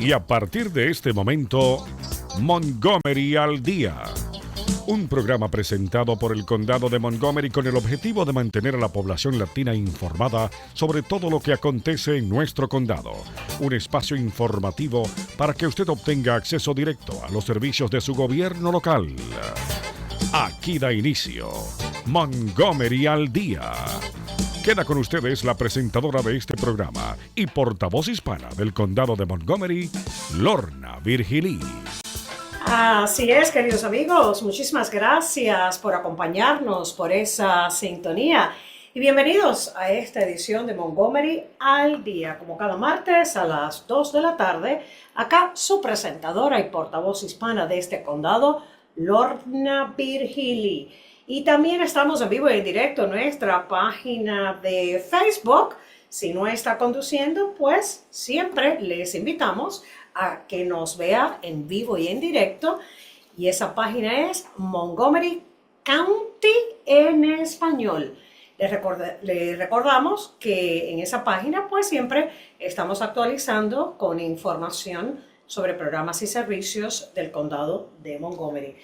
Y a partir de este momento, Montgomery al Día. Un programa presentado por el Condado de Montgomery con el objetivo de mantener a la población latina informada sobre todo lo que acontece en nuestro condado. Un espacio informativo para que usted obtenga acceso directo a los servicios de su gobierno local. Aquí da inicio Montgomery al Día. Queda con ustedes la presentadora de este programa y portavoz hispana del Condado de Montgomery, Lorna Virgilí. Así es, queridos amigos, muchísimas gracias por acompañarnos, por esa sintonía y bienvenidos a esta edición de Montgomery al Día, como cada martes a las 2 de la tarde, acá su presentadora y portavoz hispana de este condado, Lorna Virgilí. Y también estamos en vivo y en directo en nuestra página de Facebook. Si no está conduciendo, pues siempre les invitamos a que nos vea en vivo y en directo. Y esa página es Montgomery County en español. Les recordamos que en esa página pues siempre estamos actualizando con información sobre programas y servicios del condado de Montgomery.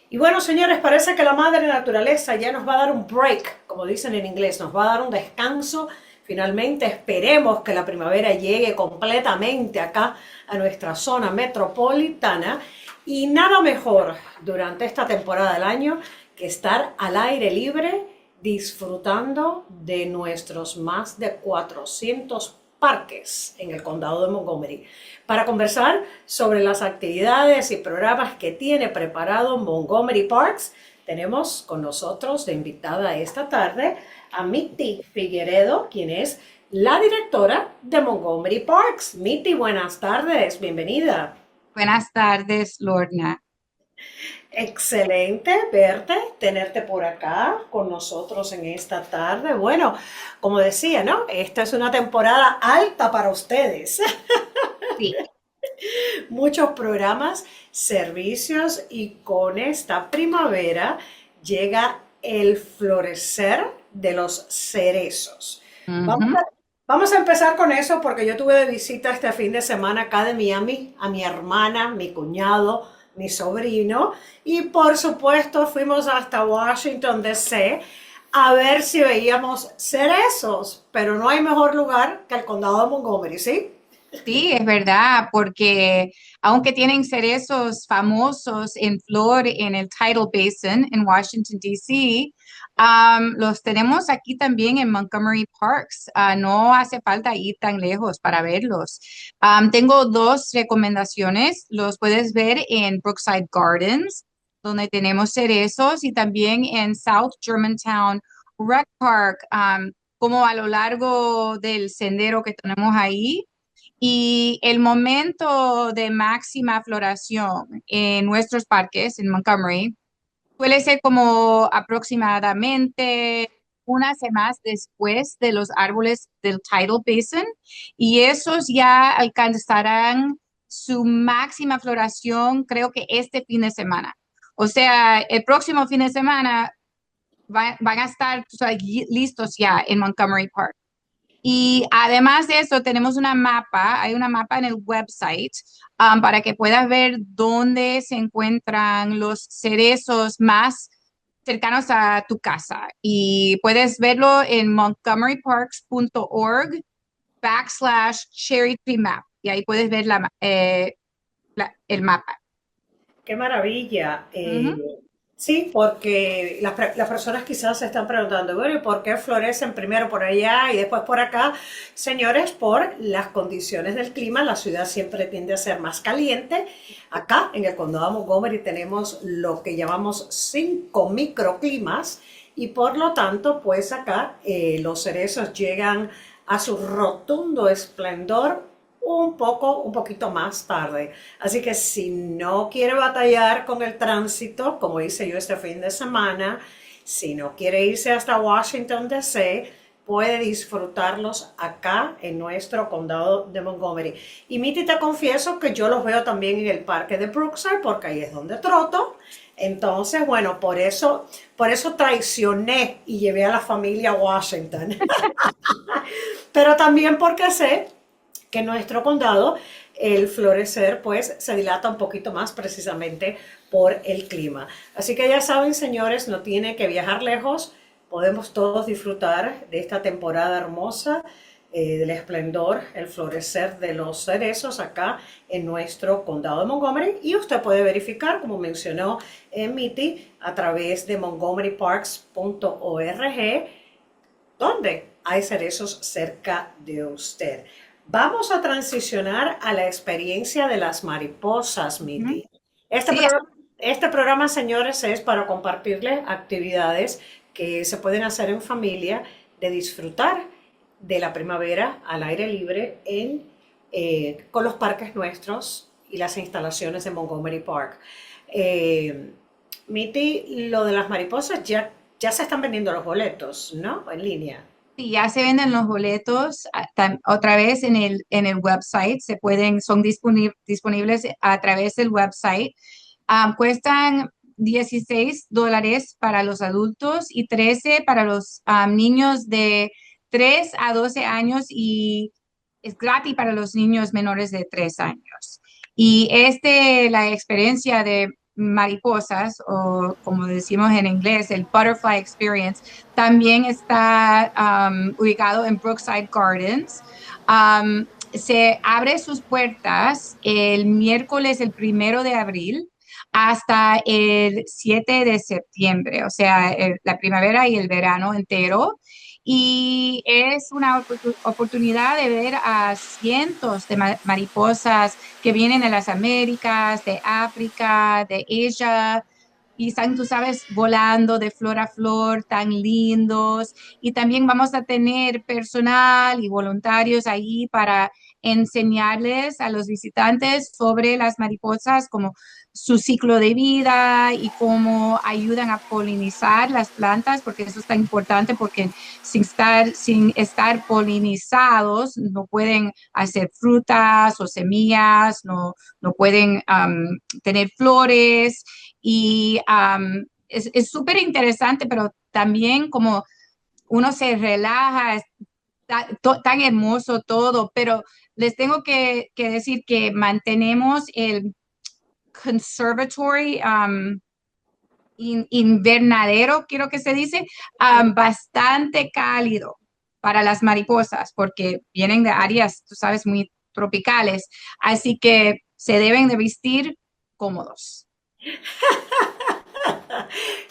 Y bueno, señores, parece que la madre naturaleza ya nos va a dar un break, como dicen en inglés, nos va a dar un descanso. Finalmente esperemos que la primavera llegue completamente acá a nuestra zona metropolitana. Y nada mejor durante esta temporada del año que estar al aire libre disfrutando de nuestros más de 400 parques en el condado de Montgomery. Para conversar sobre las actividades y programas que tiene preparado Montgomery Parks, tenemos con nosotros de invitada esta tarde a Mitty Figueredo, quien es la directora de Montgomery Parks. Mitty, buenas tardes, bienvenida. Buenas tardes, Lorna. Excelente verte, tenerte por acá con nosotros en esta tarde. Bueno, como decía, ¿no? Esta es una temporada alta para ustedes. Sí. Muchos programas, servicios y con esta primavera llega el florecer de los cerezos. Vamos a empezar con eso porque yo tuve de visita este fin de semana acá de Miami a mi hermana, mi cuñado, mi sobrino y por supuesto fuimos hasta Washington DC a ver si veíamos cerezos, pero no hay mejor lugar que el condado de Montgomery, ¿sí? Sí, es verdad, porque aunque tienen cerezos famosos en flor en el Tidal Basin en Washington, D.C., los tenemos aquí también en Montgomery Parks. No hace falta ir tan lejos para verlos. Tengo dos recomendaciones. Los puedes ver en Brookside Gardens, donde tenemos cerezos, y también en South Germantown Rec Park, como a lo largo del sendero que tenemos ahí. Y el momento de máxima floración en nuestros parques en Montgomery suele ser como aproximadamente una semana después de los árboles del Tidal Basin, y esos ya alcanzarán su máxima floración, creo que este fin de semana. O sea, el próximo fin de semana van a estar, o sea, listos ya en Montgomery Park. Y además de eso, tenemos una mapa, hay una mapa en el website para que puedas ver dónde se encuentran los cerezos más cercanos a tu casa. Y puedes verlo en montgomeryparks.org/cherry tree map. Y ahí puedes ver el mapa. ¡Qué maravilla! Sí, porque las personas quizás se están preguntando, bueno, ¿y por qué florecen primero por allá y después por acá? Señores, por las condiciones del clima, la ciudad siempre tiende a ser más caliente. Acá en el condado de Montgomery tenemos lo que llamamos 5 microclimas y por lo tanto, pues acá los cerezos llegan a su rotundo esplendor un poquito más tarde. Así que si no quiere batallar con el tránsito, como hice yo este fin de semana, si no quiere irse hasta Washington DC, puede disfrutarlos acá en nuestro condado de Montgomery. Y Mitty, te confieso que yo los veo también en el parque de Brookside, porque ahí es donde troto. Entonces, bueno, por eso traicioné y llevé a la familia a Washington. Pero también porque sé que en nuestro condado el florecer pues se dilata un poquito más precisamente por el clima. Así que ya saben, señores, no tienen que viajar lejos, podemos todos disfrutar de esta temporada hermosa, del esplendor, el florecer de los cerezos acá en nuestro condado de Montgomery, y usted puede verificar, como mencionó Mitty, a través de montgomeryparks.org, donde hay cerezos cerca de usted. Vamos a transicionar a la experiencia de las mariposas, Mitty. Sí, Este programa, señores, es para compartirles actividades que se pueden hacer en familia, de disfrutar de la primavera al aire libre con los parques nuestros y las instalaciones de Montgomery Park. Mitty, lo de las mariposas, ya se están vendiendo los boletos, ¿no? En línea. sí, ya se venden los boletos otra vez en el website, son disponibles a través del website. Cuestan $16 para los adultos y 13 para los niños de 3 a 12 años, y es gratis para los niños menores de 3 años. Y la experiencia de mariposas, o como decimos en inglés, el Butterfly Experience, también está ubicado en Brookside Gardens. Se abre sus puertas el miércoles, el 1 de abril, hasta el 7 de septiembre, o sea, la primavera y el verano entero. Y es una oportunidad de ver a cientos de mariposas que vienen de las Américas, de África, de Asia, y están, tú sabes, volando de flor a flor, tan lindos. Y también vamos a tener personal y voluntarios ahí para enseñarles a los visitantes sobre las mariposas, como su ciclo de vida y cómo ayudan a polinizar las plantas, porque eso es tan importante, porque sin estar polinizados no pueden hacer frutas o semillas, no pueden tener flores. Y es súper interesante, pero también como uno se relaja, es tan hermoso todo, pero les tengo que decir que mantenemos el conservatory invernadero, quiero que se dice, bastante cálido para las mariposas, porque vienen de áreas, tú sabes, muy tropicales, así que se deben de vestir cómodos.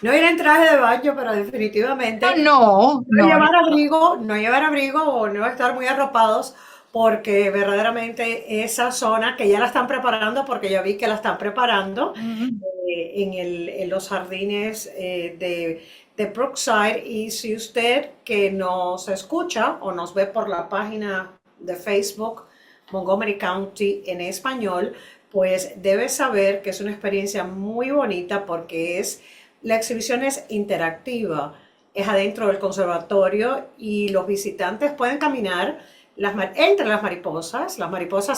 No ir en traje de baño, pero definitivamente No, no, no. no llevar abrigo o no estar muy arropados, porque verdaderamente esa zona que ya la están preparando, porque ya vi que la están preparando Mm, en los jardines de Brookside. Y si usted que nos escucha o nos ve por la página de Facebook Montgomery County en español, pues debe saber que es una experiencia muy bonita, porque la exhibición es interactiva, es adentro del conservatorio y los visitantes pueden caminar entre las mariposas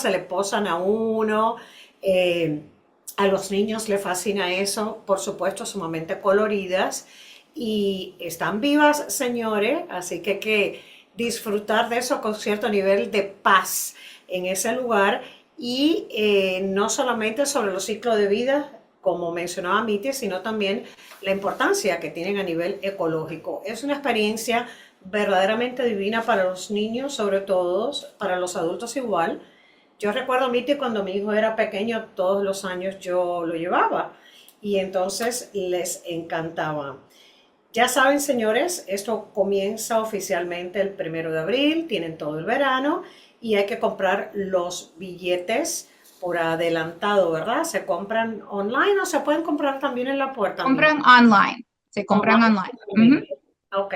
se le posan a uno, eh, a los niños les fascina eso, por supuesto, sumamente coloridas y están vivas, señores, así que hay que disfrutar de eso con cierto nivel de paz en ese lugar. Y no solamente sobre los ciclos de vida, como mencionaba Mitty, sino también la importancia que tienen a nivel ecológico. Es una experiencia verdaderamente divina para los niños, sobre todo, para los adultos igual. Yo recuerdo, Mitty, cuando mi hijo era pequeño, todos los años yo lo llevaba y entonces les encantaba. Ya saben, señores, esto comienza oficialmente el 1 de abril, tienen todo el verano y hay que comprar los billetes por adelantado, ¿verdad? ¿Se compran online o se pueden comprar también en la puerta? Compran online, se compran online. Ujú. Ok,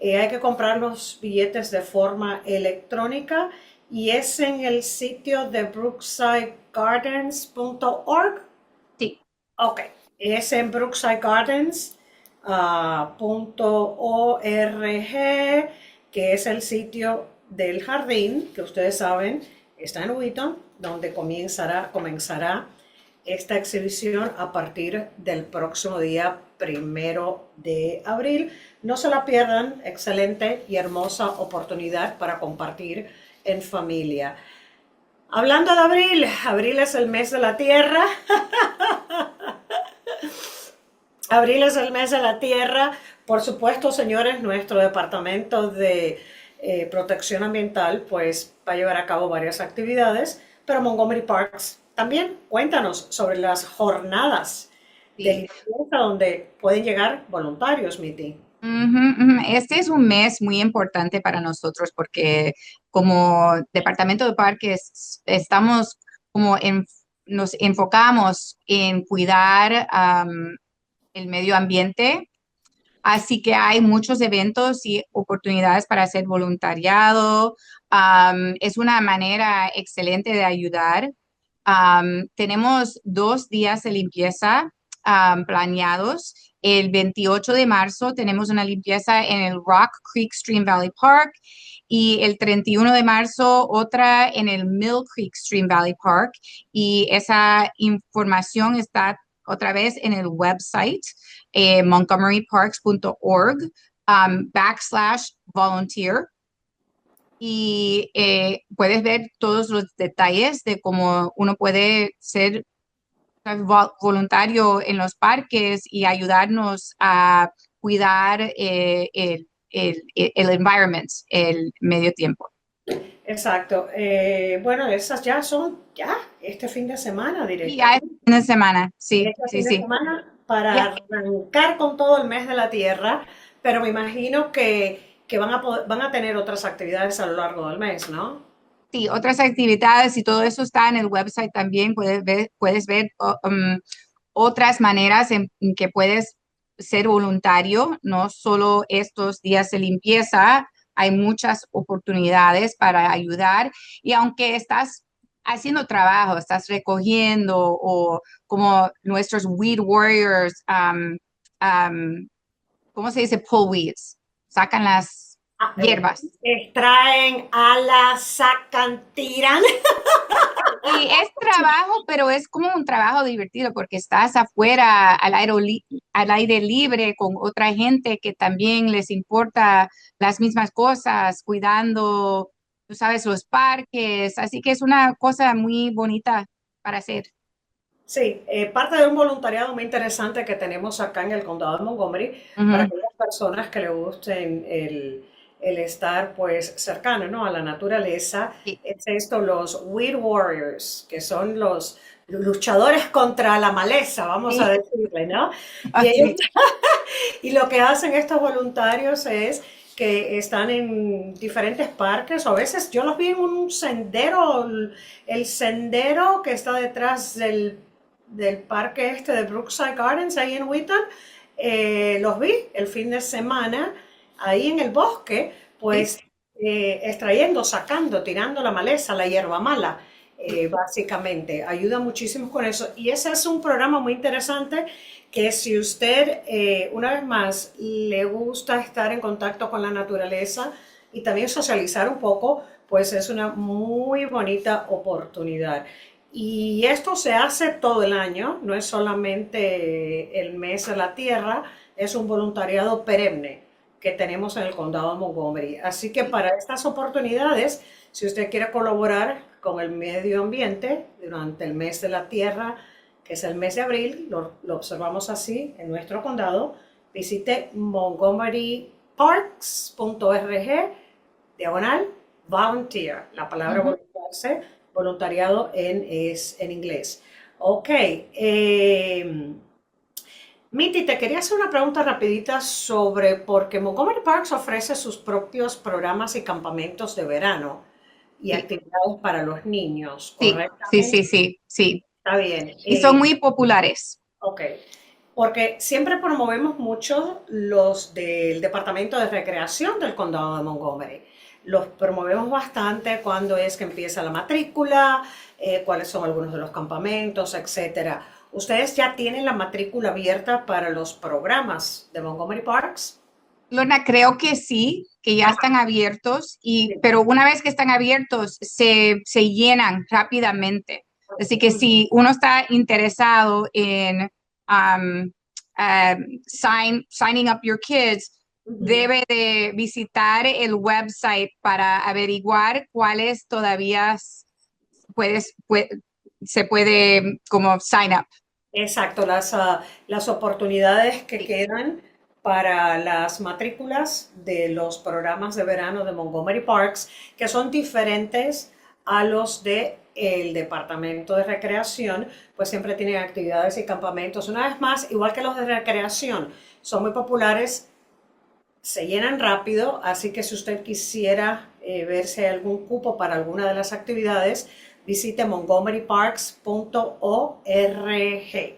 hay que comprar los billetes de forma electrónica y es en el sitio de brooksidegardens.org. Sí, Ok, es en brooksidegardens.org, que es el sitio del jardín, que ustedes saben, está en Wheaton, donde comenzará esta exhibición a partir del próximo día 1 de abril. No se la pierdan, excelente y hermosa oportunidad para compartir en familia. Hablando de abril, abril es el mes de la tierra. Abril es el mes de la tierra. Por supuesto, señores, nuestro departamento de protección ambiental pues va a llevar a cabo varias actividades, pero Montgomery Parks también. Cuéntanos sobre las jornadas de Sí. limpieza donde pueden llegar voluntarios, Miti. Ujú. Este es un mes muy importante para nosotros porque como Departamento de Parques estamos como nos enfocamos en cuidar el medio ambiente. Así que hay muchos eventos y oportunidades para hacer voluntariado. Es una manera excelente de ayudar. Tenemos 2 días de limpieza planeados. El 28 de marzo tenemos una limpieza en el Rock Creek Stream Valley Park y el 31 de marzo otra en el Mill Creek Stream Valley Park. Y esa información está otra vez en el website montgomeryparks.org /volunteer y puedes ver todos los detalles de cómo uno puede ser voluntario en los parques y ayudarnos a cuidar el environment, el medio tiempo. Exacto. Bueno, esas ya son ya este fin de semana Y ya es directamente. fin de semana, sí, Este sí, fin de sí. semana para Ya. arrancar con todo el mes de la tierra, pero me imagino que van a tener otras actividades a lo largo del mes, ¿no? Sí, otras actividades y todo eso está en el website también. Puedes ver otras maneras en que puedes ser voluntario, no solo estos días de limpieza, hay muchas oportunidades para ayudar y aunque estás haciendo trabajo, estás recogiendo o como nuestros weed warriors, ¿cómo se dice? Pull weeds, sacan las Ah, hierbas. extraen, alas, sacan, tiran. Y es trabajo, pero es como un trabajo divertido porque estás afuera al aire libre con otra gente que también les importa las mismas cosas, cuidando, tú sabes, los parques. Así que es una cosa muy bonita para hacer. Sí, parte de un voluntariado muy interesante que tenemos acá en el condado de Montgomery para Ujú. aquellas personas que le gusten el estar pues cercano, ¿no?, a la naturaleza. Sí. Es esto, los Weed Warriors, que son los luchadores contra la maleza, vamos a Sí, decirle, ¿no? Y ellos así. y lo que hacen estos voluntarios es que están en diferentes parques, o a veces yo los vi en un sendero, el sendero que está detrás del parque este de Brookside Gardens, ahí en Wheaton, los vi el fin de semana ahí en el bosque, Sí. pues extrayendo, sacando, tirando la maleza, la hierba mala, básicamente. Ayuda muchísimo con eso. Y ese es un programa muy interesante que si usted, una vez más, le gusta estar en contacto con la naturaleza y también socializar un poco, pues es una muy bonita oportunidad. Y esto se hace todo el año, no es solamente el mes de la tierra, es un voluntariado perenne que tenemos en el condado de Montgomery. Así que para estas oportunidades, si usted quiere colaborar con el medio ambiente durante el mes de la tierra, que es el mes de abril, lo observamos así en nuestro condado, visite montgomeryparks.org/volunteer. La palabra Ujú. voluntariado es en inglés. Ok. Miti, te quería hacer una pregunta rapidita sobre, porque Montgomery Parks ofrece sus propios programas y campamentos de verano y Sí, actividades para los niños, sí, sí, ¿correctamente? sí, sí, sí. Está bien. Y son muy populares. Ok, porque siempre promovemos mucho los del Departamento de Recreación del Condado de Montgomery. Los promovemos bastante cuando es que empieza la matrícula, cuáles son algunos de los campamentos, etcétera. ¿Ustedes ya tienen la matrícula abierta para los programas de Montgomery Parks? Lorna, creo que sí, que ya están abiertos, pero una vez que están abiertos, se llenan rápidamente. Así que si uno está interesado en um, signing up your kids, Ujú. debe de visitar el website para averiguar cuáles todavía se puede como sign up. Exacto, las oportunidades que quedan para las matrículas de los programas de verano de Montgomery Parks, que son diferentes a los de el Departamento de Recreación, pues siempre tienen actividades y campamentos. Una vez más, igual que los de recreación, son muy populares, se llenan rápido, así que si usted quisiera ver si hay algún cupo para alguna de las actividades, visite montgomeryparks.org.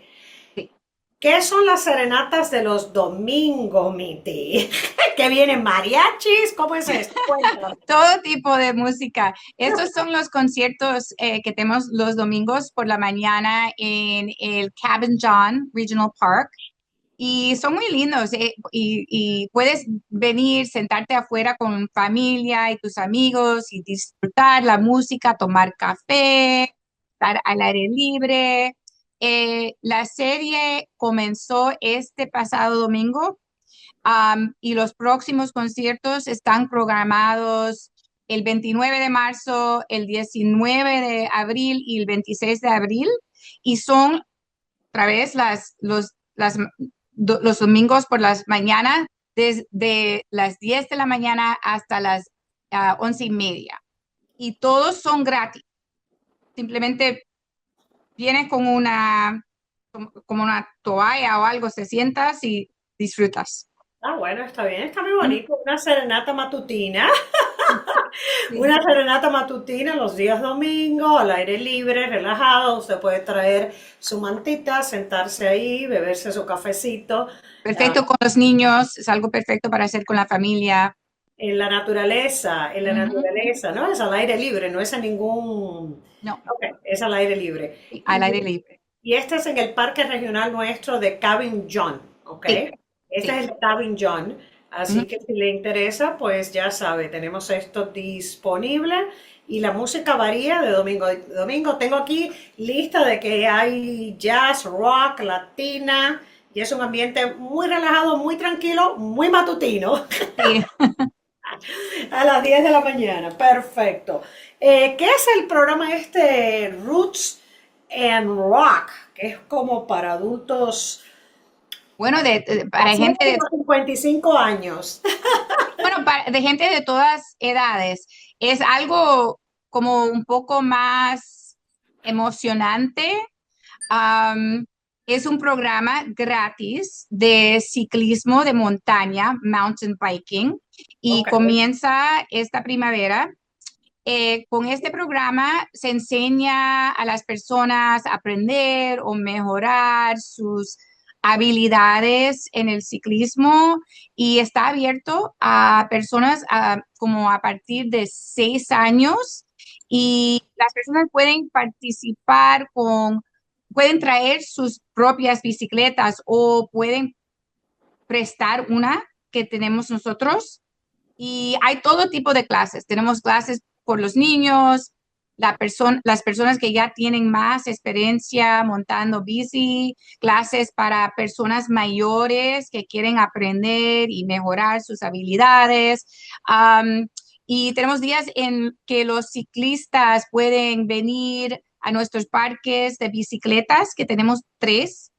Sí. ¿Qué son las serenatas de los domingos, Miti? ¿Que vienen mariachis? ¿Cómo es esto? Cuéntame. Todo tipo de música. Estos son los conciertos que tenemos los domingos por la mañana en el Cabin John Regional Park. Y son muy lindos y puedes venir, sentarte afuera con familia y tus amigos y disfrutar la música, tomar café, estar al aire libre. La serie comenzó este pasado domingo, y los próximos conciertos están programados el 29 de marzo, el 19 de abril y el 26 de abril. Y son otra vez los domingos por las mañanas, desde las 10 de la mañana hasta las 11:30. Y todos son gratis. Simplemente vienes con como una toalla o algo, te sientas y disfrutas. Ah, bueno, está muy bonito. Una serenata matutina. Sí. Una serenata matutina los días domingos, al aire libre, relajado. Usted puede traer su mantita, sentarse ahí, beberse su cafecito. Perfecto con los niños, es algo perfecto para hacer con la familia. En la Ujú. naturaleza, ¿no? Es al aire libre, no es en ningún... No, Ok, es al aire libre. sí, al Y, aire libre. y este es en el parque regional nuestro de Cabin John, ¿ok? Sí, Este sí. es el Cabin John, Ujú. así que si le interesa, pues ya sabe, tenemos esto disponible y la música varía de domingo a domingo. Tengo aquí lista de que hay jazz, rock, latina y es un ambiente muy relajado, muy tranquilo, muy matutino. Sí. A las 10 de la mañana, perfecto. ¿Qué es el programa este Roots and Rock? Que es como para adultos Bueno, para pasando gente de los 55 años. bueno, de gente de todas edades. Es algo como un poco más emocionante. Am, es un programa gratis de ciclismo de montaña, mountain biking, y Ok. comienza esta primavera. Con este programa se enseña a las personas a aprender o mejorar sus habilidades en el ciclismo y está abierto a personas como a partir de 6 años y las personas pueden participar pueden traer sus propias bicicletas o pueden prestar una que tenemos nosotros y hay todo tipo de clases. Tenemos clases por los niños, las personas que ya tienen más experiencia montando bici, clases para personas mayores que quieren aprender y mejorar sus habilidades. Y tenemos días en que los ciclistas pueden venir a nuestros parques de bicicletas, que tenemos 3,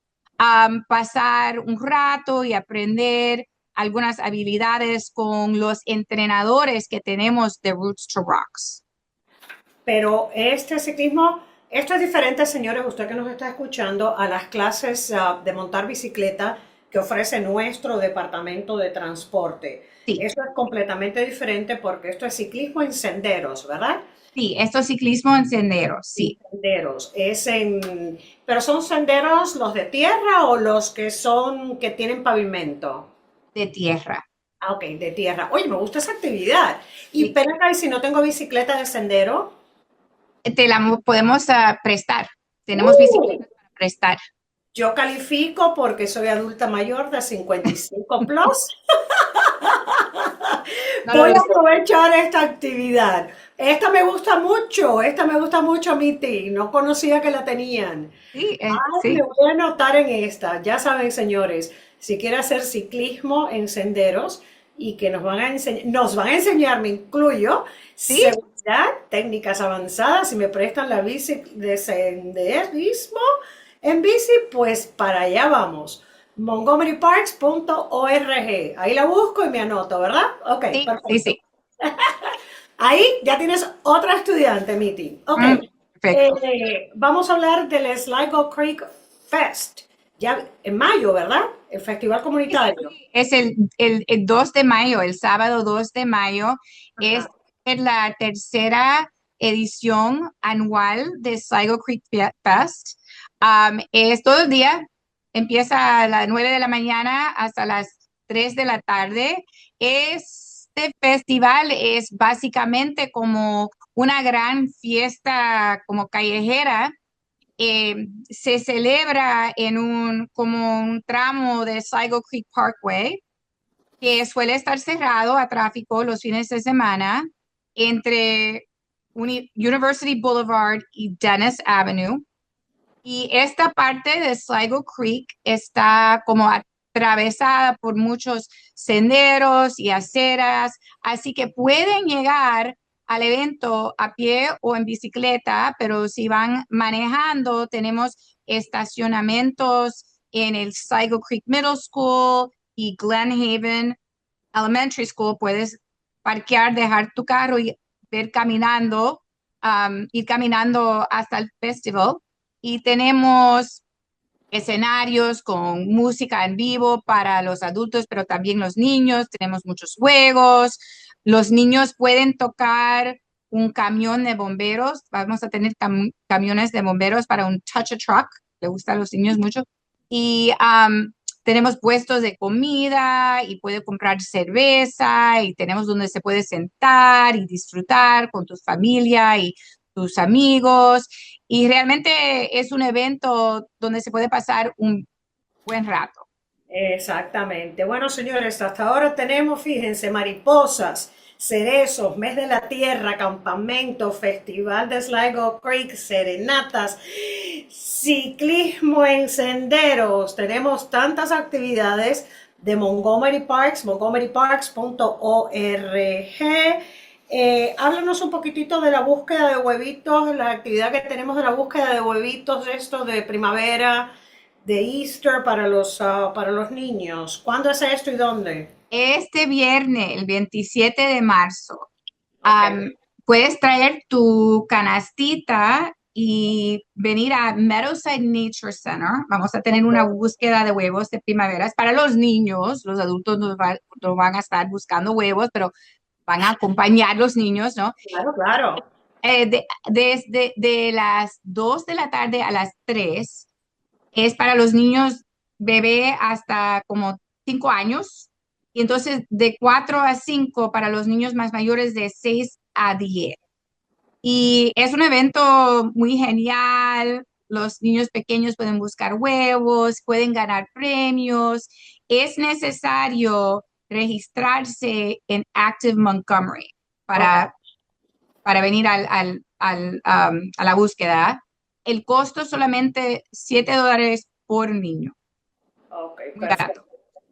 pasar un rato y aprender algunas habilidades con los entrenadores que tenemos de Roots to Rocks. Pero este ciclismo, esto es diferente, señores, usted que nos está escuchando, a las clases de montar bicicleta que ofrece nuestro departamento de transporte. Sí, Eso es completamente diferente porque esto es ciclismo en senderos, ¿verdad? sí, esto es ciclismo en senderos, En sí, senderos. Pero son senderos los de tierra o los que son, que tienen pavimento. de tierra. Ah, ok, de tierra. Oye, me gusta esa actividad. Y Sí. ven acá, y si no tengo bicicleta de sendero, Podemos prestar. Tenemos ¡uh! bicicletas para prestar. Yo califico porque soy adulta mayor de 55 plus. No lo Voy a hice. aprovechar esta actividad. Esta me gusta mucho a mí, Ti. No conocía que la tenían. Sí, Ay, me sí, voy a anotar en esta. Ya saben, señores, si quiere hacer ciclismo en senderos, y que nos van a enseñar, me incluyo, Sí, seguridad, técnicas avanzadas. Si me prestan la bici de senderismo en bici, pues para allá vamos. MontgomeryParks.org. Ahí la busco y me anoto, ¿verdad? Ok, sí, sí, perfecto. sí. Ahí ya tienes otra estudiante, Miti. Ok. Perfecto. Vamos a hablar del Sligo Creek Fest. Ya en mayo, ¿verdad? El festival comunitario. Es el 2 de mayo, el sábado 2 de mayo, es Ajá. la tercera edición anual de Sligo Creek Fest. Es todo el día, empieza a las 9 de la mañana hasta las 3 de la tarde. Este festival es básicamente como una gran fiesta como callejera. Se celebra en como un tramo de Sligo Creek Parkway, que suele estar cerrado a tráfico los fines de semana entre University Boulevard y Dennis Avenue. Y esta parte de Sligo Creek está como atravesada por muchos senderos y aceras, así que pueden llegar al evento a pie o en bicicleta, pero si van manejando, tenemos estacionamientos en el Sligo Creek Middle School y Glen Haven Elementary School. Puedes parquear, dejar tu carro y ir caminando hasta el festival. Y tenemos escenarios con música en vivo para los adultos, pero también los niños. Tenemos muchos juegos. Los niños pueden tocar un camión de bomberos. Vamos a tener camiones de bomberos para un touch a truck. Le gusta a los niños mucho. Y tenemos puestos de comida y puede comprar cerveza y tenemos donde se puede sentar y disfrutar con tu familia y tus amigos. Y realmente es un evento donde se puede pasar un buen rato. Exactamente. Bueno, señores, hasta ahora tenemos, fíjense, mariposas, cerezos, mes de la tierra, campamento, festival de Sligo Creek, serenatas, ciclismo en senderos. Tenemos tantas actividades de Montgomery Parks, montgomeryparks.org. Háblanos un poquitito de la búsqueda de huevitos, la actividad que tenemos de la búsqueda de huevitos, esto de primavera, de Easter para los niños. ¿Cuándo es esto y dónde? Este viernes, el 27 de marzo, Ok. puedes traer tu canastita y venir a Meadowside Nature Center. Vamos a tener una búsqueda de huevos de primaveras para los niños. Los adultos no van a estar buscando huevos, pero van a acompañar los niños, ¿no? Claro, claro. Desde de las 2 de la tarde a las 3 es para los niños bebé hasta como 5 años. Y entonces de 4 a 5 para los niños más mayores de 6 a 10. Y es un evento muy genial. Los niños pequeños pueden buscar huevos, pueden ganar premios. Es necesario registrarse en Active Montgomery Ok, para venir a la búsqueda. El costo es solamente $7 por niño. ok, Muy perfecto. barato. Sí.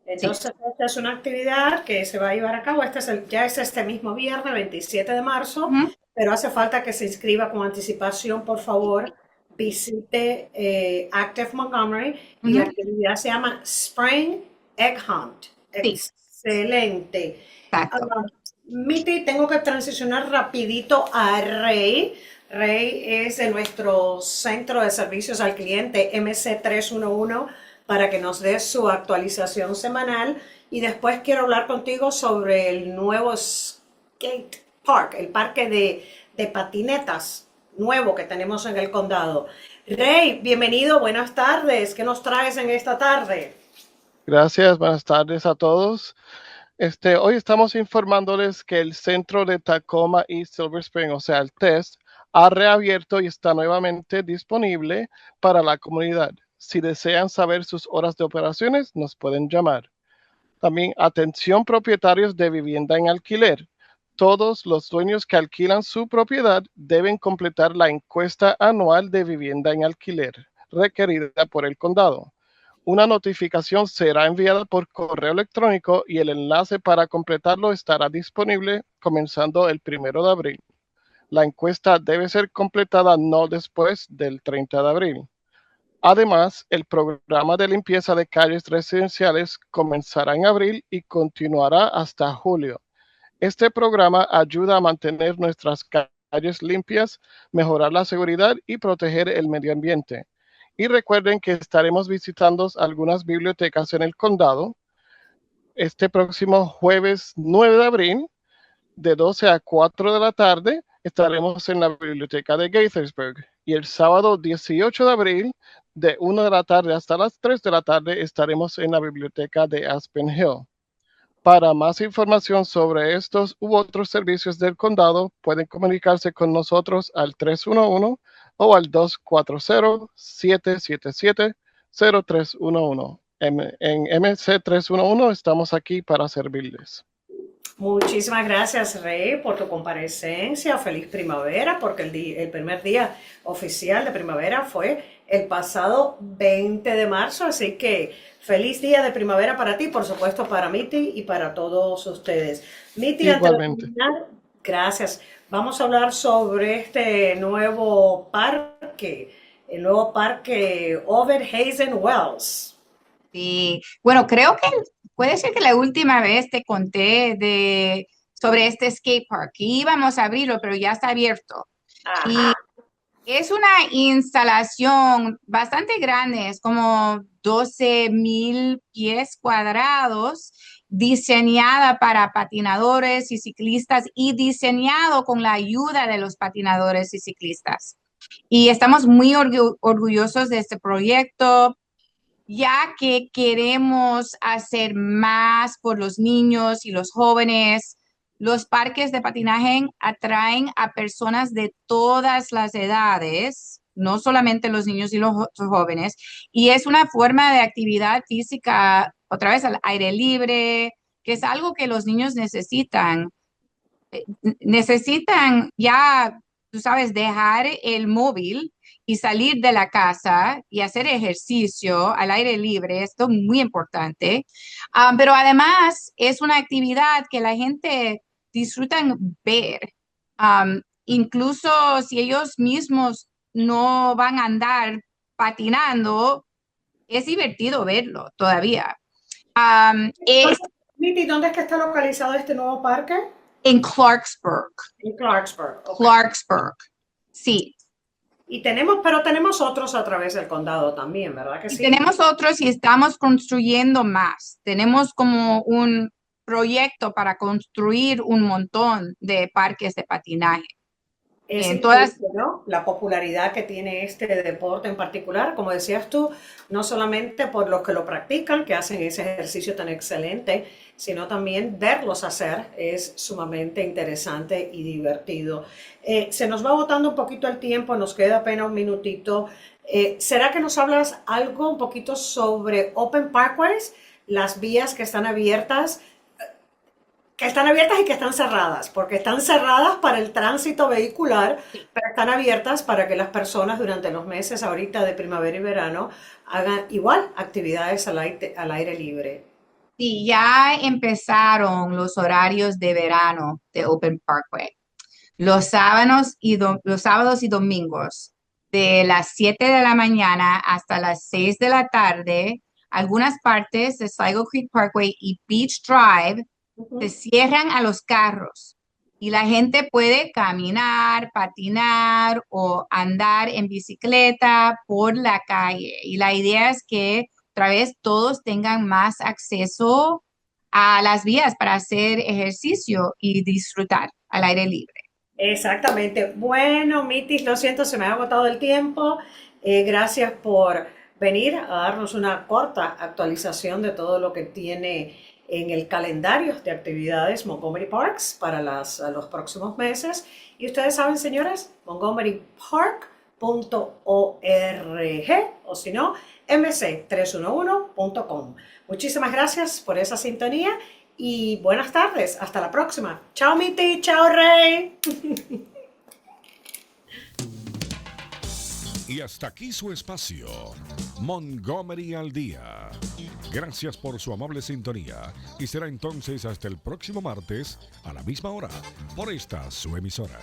Entonces, esta es una actividad que se va a llevar a cabo. Ya es este mismo viernes, 27 de marzo, Ujú, pero hace falta que se inscriba con anticipación, por favor. Visite Active Montgomery y la ujú. actividad se llama Spring Egg Hunt. Sí, Excelente. exacto. Miti, tengo que transicionar rapidito a Rey. Rey es de nuestro centro de servicios al cliente MC311 para que nos dé su actualización semanal y después quiero hablar contigo sobre el nuevo skate park, el parque de patinetas nuevo que tenemos en el condado. Rey, bienvenido, buenas tardes. ¿Qué nos traes en esta tarde? Gracias, buenas tardes a todos. Hoy estamos informándoles que el centro de Tacoma y Silver Spring, o sea, el TEST, ha reabierto y está nuevamente disponible para la comunidad. Si desean saber sus horas de operaciones, nos pueden llamar. También atención propietarios de vivienda en alquiler. Todos los dueños que alquilan su propiedad deben completar la encuesta anual de vivienda en alquiler requerida por el condado. Una notificación será enviada por correo electrónico y el enlace para completarlo estará disponible comenzando el 1 de abril. La encuesta debe ser completada no después del 30 de abril. Además, el programa de limpieza de calles residenciales comenzará en abril y continuará hasta julio. Este programa ayuda a mantener nuestras calles limpias, mejorar la seguridad y proteger el medio ambiente. Y recuerden que estaremos visitando algunas bibliotecas en el condado este próximo jueves 9 de abril, de 12 a 4 de la tarde, estaremos en la biblioteca de Gaithersburg. Y el sábado 18 de abril, de 1 de la tarde hasta las 3 de la tarde, estaremos en la biblioteca de Aspen Hill. Para más información sobre estos u otros servicios del condado, pueden comunicarse con nosotros al 311 o al 240-777-0311. En MC 311 estamos aquí para servirles. Muchísimas gracias, Rey, por tu comparecencia. Feliz primavera, porque el primer día oficial de primavera fue el pasado 20 de marzo. Así que feliz día de primavera para ti, por supuesto para Mitty y para todos ustedes. Mitty, igualmente. Gracias. Vamos a hablar sobre este nuevo parque, el nuevo parque Over Hazen Wells. Sí, bueno, creo que puede ser que la última vez te conté sobre este skate park. Íbamos a abrirlo, pero ya está abierto. Ajá. Y es una instalación bastante grande, es como 12,000 pies cuadrados, diseñada para patinadores y ciclistas y diseñado con la ayuda de los patinadores y ciclistas. Y estamos muy orgullosos de este proyecto, ya que queremos hacer más por los niños y los jóvenes. Los parques de patinaje atraen a personas de todas las edades, no solamente los niños y los jóvenes, y es una forma de actividad física, otra vez al aire libre, que es algo que los niños necesitan. Necesitan ya, tú sabes, dejar el móvil y salir de la casa y hacer ejercicio al aire libre. Esto es muy importante. Pero además es una actividad que la gente disfruta ver. Incluso si ellos mismos no van a andar patinando, es divertido verlo todavía. Mitty, ¿dónde es que está localizado este nuevo parque? En Clarksburg. En Clarksburg. Okay. Clarksburg, sí. Y pero tenemos otros a través del condado también, ¿verdad que sí? Y tenemos otros y estamos construyendo más. Tenemos como un proyecto para construir un montón de parques de patinaje. Es increíble, ¿no? La popularidad que tiene este deporte en particular, como decías tú, no solamente por los que lo practican, que hacen ese ejercicio tan excelente, sino también verlos hacer es sumamente interesante y divertido. Se nos va agotando un poquito el tiempo, nos queda apenas un minutito. ¿Será que nos hablas algo un poquito sobre Open Parkways, las vías que están abiertas y que están cerradas? Porque están cerradas para el tránsito vehicular, pero están abiertas para que las personas durante los meses ahorita de primavera y verano hagan igual actividades al aire libre. Sí, ya empezaron los horarios de verano de Open Parkway. Los sábados y domingos, de las 7 de la mañana hasta las 6 de la tarde, algunas partes de Sligo Creek Parkway y Beach Drive se cierran a los carros y la gente puede caminar, patinar o andar en bicicleta por la calle. Y la idea es que otra vez todos tengan más acceso a las vías para hacer ejercicio y disfrutar al aire libre. Exactamente. Bueno, Mitis, lo siento, se me ha agotado el tiempo. Gracias por venir a darnos una corta actualización de todo lo que tiene en el calendario de actividades Montgomery Parks para los próximos meses. Y ustedes saben, señores, montgomerypark.org o si no, mc311.com. Muchísimas gracias por esa sintonía y buenas tardes. Hasta la próxima. Chao, Mitty. Chao, Rey. Y hasta aquí su espacio, Montgomery al Día. Gracias por su amable sintonía y será entonces hasta el próximo martes a la misma hora por esta su emisora.